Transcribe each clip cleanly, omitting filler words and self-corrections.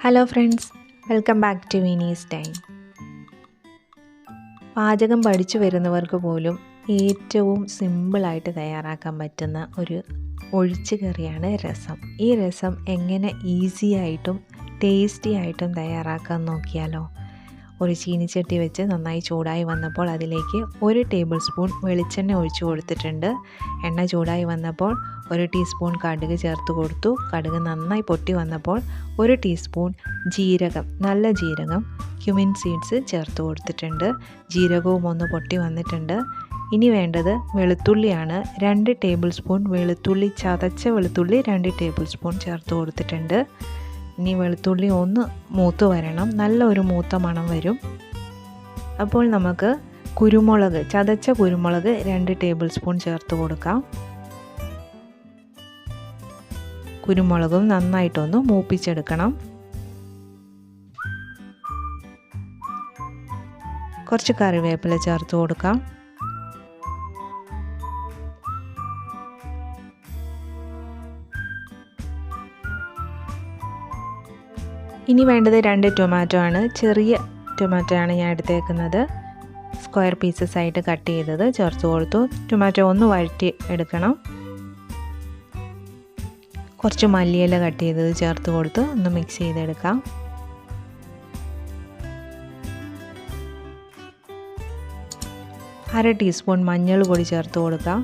Hello friends, welcome back to Vinee's dine. പാചകം പഠിച്ചു വരുന്നവർക്ക് പോലും ഏറ്റവും സിമ്പിളായിട്ട് തയ്യാറാക്കാൻ പറ്റുന്ന ഒരു ഒഴിച്ചു കറിയാണ് രസം. ഈ രസം എങ്ങനെ ഈസി ആയിട്ടും ടേസ്റ്റി ആയിട്ടും തയ്യാറാക്കാൻ നോക്കിയാലോ. ഒരു ചീനിച്ചട്ടി വെച്ച് നന്നായി ചൂടായി വന്നപ്പോൾ അതിലേക്ക് 1 ടേബിൾ സ്പൂൺ വെളിച്ചെണ്ണ ഒഴിച്ചു കൊടുത്തിട്ടുണ്ട്. എണ്ണ ചൂടായി വന്നപ്പോൾ 1 ടീസ്പൂൺ കടുക് ചേർത്ത് കൊടുത്തു. കടുക് നന്നായി പൊട്ടി വന്നപ്പോൾ 1 ടീസ്പൂൺ ജീരകം, നല്ല ജീരകം, ക്യുമിൻ സീഡ്സ് ചേർത്ത് കൊടുത്തിട്ടുണ്ട്. ജീരകവും ഒന്ന് പൊട്ടി വന്നിട്ടുണ്ട്. ഇനി വേണ്ടത് വെളുത്തുള്ളിയാണ്. 2 ടേബിൾ സ്പൂൺ വെളുത്തുള്ളി, ചതച്ച വെളുത്തുള്ളി 2 ടേബിൾ സ്പൂൺ ചേർത്ത് കൊടുത്തിട്ടുണ്ട്. ഇനി വെളുത്തുള്ളി ഒന്ന് മൂത്ത് വരണം, നല്ല ഒരു മൂത്ത മണം വരും. അപ്പോൾ നമുക്ക് കുരുമുളക്, ചതച്ച കുരുമുളക് 2 ടേബിൾ സ്പൂൺ ചേർത്ത് കൊടുക്കാം. കുരുമുളകും നന്നായിട്ടൊന്ന് മൂപ്പിച്ചെടുക്കണം. കുറച്ച് കറിവേപ്പില ചേർത്ത് കൊടുക്കാം. ഇനി വേണ്ടത് 2 ടൊമാറ്റോ ആണ്. ചെറിയ ടൊമാറ്റോ ആണ് ഞാൻ എടുത്തേക്കുന്നത്. സ്ക്വയർ പീസസ് ആയിട്ട് കട്ട് ചെയ്തത് ചേർത്ത് കൊടുത്തു. ടൊമാറ്റോ ഒന്ന് വഴറ്റി എടുക്കണം. കുറച്ച് മല്ലിയില കട്ട് ചെയ്തത് ചേർത്ത് കൊടുത്ത് ഒന്ന് മിക്സ് ചെയ്തെടുക്കാം. അര ടീസ്പൂൺ മഞ്ഞൾ പൊടി ചേർത്ത് കൊടുക്കാം.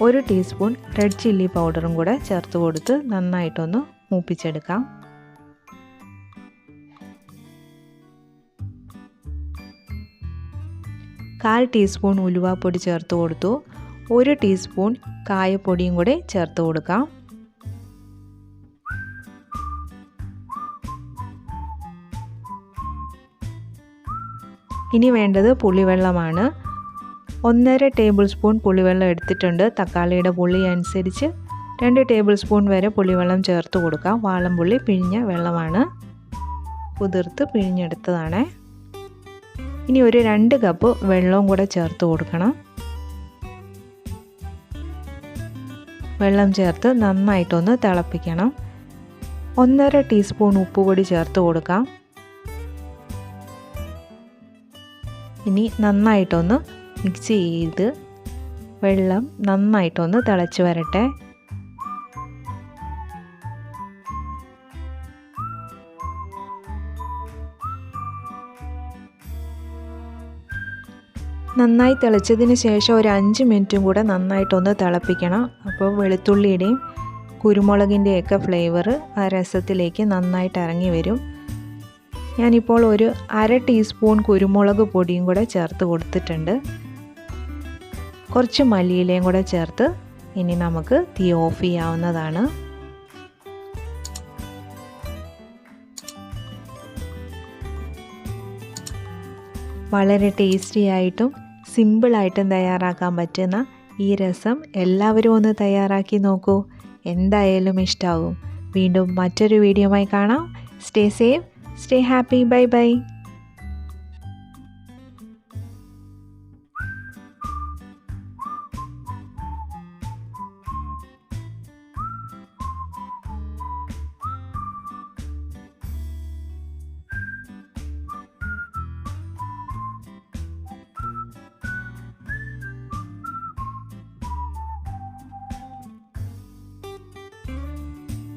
1 ടീസ്പൂൺ റെഡ് ചില്ലി പൗഡറും കൂടെ ചേർത്ത് കൊടുത്ത് നന്നായിട്ടൊന്ന് മൂപ്പിച്ചെടുക്കാം. കാൽ ടീസ്പൂൺ ഉലുവാപ്പൊടി ചേർത്ത് കൊടുത്തു. 1 ടീസ്പൂൺ കായപ്പൊടിയും കൂടെ ചേർത്ത് കൊടുക്കാം. ഇനി വേണ്ടത് പുളിവെള്ളമാണ്. 1.5 ടേബിൾ സ്പൂൺ പുളിവെള്ളം എടുത്തിട്ടുണ്ട്. തക്കാളിയുടെ പുളി അനുസരിച്ച് 2 ടേബിൾ സ്പൂൺ വരെ പുളിവെള്ളം ചേർത്ത് കൊടുക്കാം. വാളംപുളി പിഴിഞ്ഞ വെള്ളമാണ്, കുതിർത്ത് പിഴിഞ്ഞെടുത്തതാണ്. ഇനി ഒരു 2 കപ്പ് വെള്ളവും കൂടെ ചേർത്ത് കൊടുക്കണം. വെള്ളം ചേർത്ത് നന്നായിട്ടൊന്ന് തിളപ്പിക്കണം. 1.5 ടീസ്പൂൺ ഉപ്പുപൊടി ചേർത്ത് കൊടുക്കാം. ഇനി നന്നായിട്ടൊന്ന് മിക്സ് ചെയ്ത് വെള്ളം നന്നായിട്ടൊന്ന് തിളച്ച് വരട്ടെ. നന്നായി തിളച്ചതിന് ശേഷം ഒരു 5 മിനിറ്റും കൂടെ നന്നായിട്ടൊന്ന് തിളപ്പിക്കണം. അപ്പോൾ വെളുത്തുള്ളിയുടെയും കുരുമുളകിൻ്റെയൊക്കെ ഫ്ലേവർ ആ രസത്തിലേക്ക് നന്നായിട്ട് ഇറങ്ങി വരും. ഞാനിപ്പോൾ ഒരു അര ടീസ്പൂൺ കുരുമുളക് പൊടിയും കൂടെ ചേർത്ത് കൊടുത്തിട്ടുണ്ട്. കുറച്ച് മല്ലിയിലയും കൂടെ ചേർത്ത് ഇനി നമുക്ക് തീ ഓഫ് ചെയ്യാവുന്നതാണ്. വളരെ ടേസ്റ്റി ആയിട്ടും സിമ്പിളായിട്ടും തയ്യാറാക്കാൻ പറ്റുന്ന ഈ രസം എല്ലാവരും ഒന്ന് തയ്യാറാക്കി നോക്കൂ. എന്തായാലും ഇഷ്ടാവും. വീണ്ടും മറ്റൊരു വീഡിയോയുമായി കാണാം. Stay safe, stay happy. Bye bye.